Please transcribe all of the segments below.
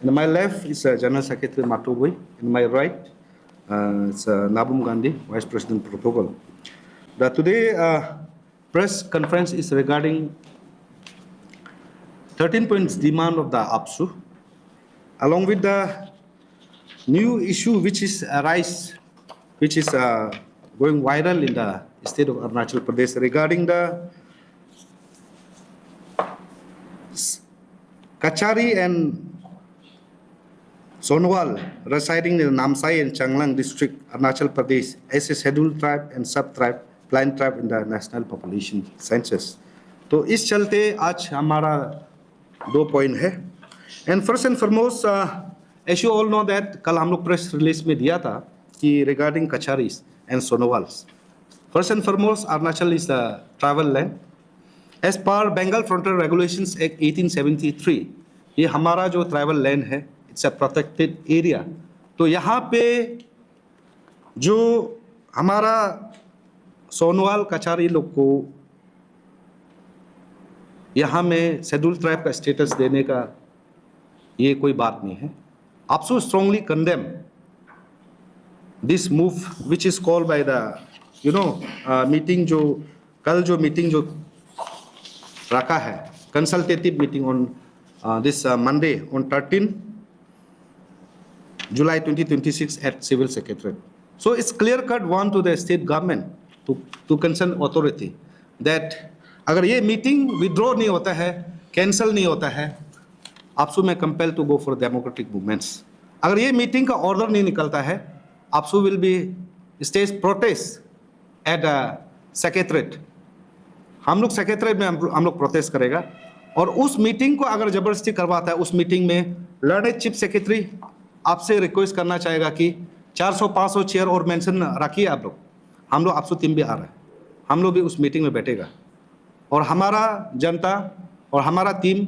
In my left is General Secretary Matubui. In my right, it's Nabum Gandhi, Vice President Protocol. Today press conference is regarding 13 points demand of the APSU, along with the new issue which is going viral in the state of Arunachal Pradesh regarding the Kachari and Sonwal residing in Namsai and Changlang district, Arunachal Pradesh, as a scheduled tribe and sub-tribe, blind tribe in the national population census. तो इस चलते आज हमारा 2 point है. And first and foremost, as you all know that कल हम लोग press release में दिया था कि regarding Kacharis and Sonowals. First and foremost, Arunachal is the tribal land. As per Bengal Frontier Regulations Act 1873, ये हमारा जो ट्राइबल लैंड है, इट्स अ प्रोटेक्टेड एरिया. तो यहाँ पे जो हमारा सोनवाल कचारी लोग को यहाँ में शेड्यूल ट्राइब का स्टेटस देने का ये कोई बात नहीं है. APSU strongly condemn this move which is called by the meeting जो कल जो मीटिंग जो रखा है, consultative meeting on this Monday on 13 July 2026 at Civil Secretariat. So it's clear-cut one to the state government, to concerned authority, that अगर ये meeting withdraw नहीं होता है, कैंसल नहीं होता है, APSU में compel to go for democratic movements. अगर ये मीटिंग का ऑर्डर नहीं निकलता है, APSU will be stage protest at secretariat. हम लोग सेक्रेटरीट में हम लोग प्रोटेस्ट करेगा. और उस मीटिंग को अगर जबरदस्ती करवाता है, उस मीटिंग में लर्नड चीफ सेक्रेटरी आपसे रिक्वेस्ट करना चाहेगा कि 400-500 चेयर और मेंशन रखिए आप लोग. हम लोग APSU टीम भी आ रहा है, हम लोग भी उस मीटिंग में बैठेगा और हमारा जनता और हमारा टीम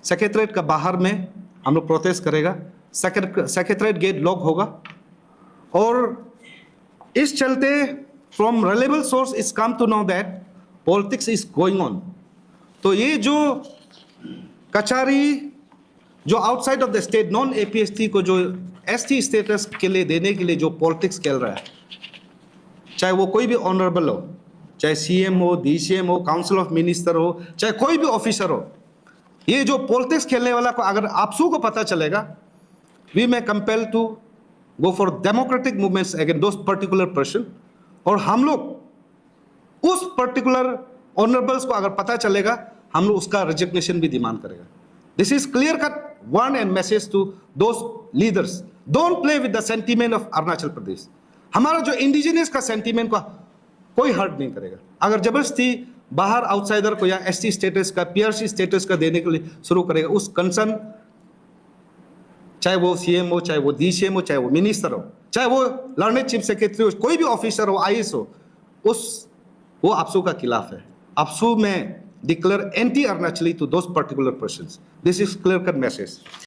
सेक्रेटरीट का बाहर में हम लोग प्रोटेस्ट करेगा. सेक्रेटरीट गेट लॉक होगा और इस चलते from reliable source is come to know that politics is going on. तो ये जो कचारी जो outside of the state non APST को जो ST स्टेटस के लिए देने के लिए जो पॉलिटिक्स खेल रहा है, चाहे वो कोई भी ऑनरेबल हो, चाहे CM हो, DCM हो, काउंसिल ऑफ मिनिस्टर हो, चाहे कोई भी ऑफिसर हो, ये जो पॉलिटिक्स खेलने वाला को अगर APSU को पता चलेगा, we may compel to go for democratic movements against those particular person. और हम लोग उस पर्टिकुलर ऑनरेबल्स को अगर पता चलेगा, हम लोग उसका रेजिग्नेशन भी डिमांड करेगा. This is clear cut one and message to those leaders, don't play with the sentiment of Arunachal Pradesh. हमारा जो इंडिजिनियस का सेंटीमेंट का कोई हर्ट नहीं करेगा. अगर जबरदस्ती बाहर आउटसाइडर को या ST स्टेटस का, PRC स्टेटस का देने के लिए शुरू करेगा, उस कंसर्न चाहे वो CM हो, चाहे वो DCM हो, चाहे वो मिनिस्टर हो, चाहे वो लर्नड चीफ सेक्रेटरी हो, कोई भी ऑफिसर हो, IAS हो, वो APSU का खिलाफ है. APSU में declare anti-Arunachali to those particular persons. This is clear-cut message.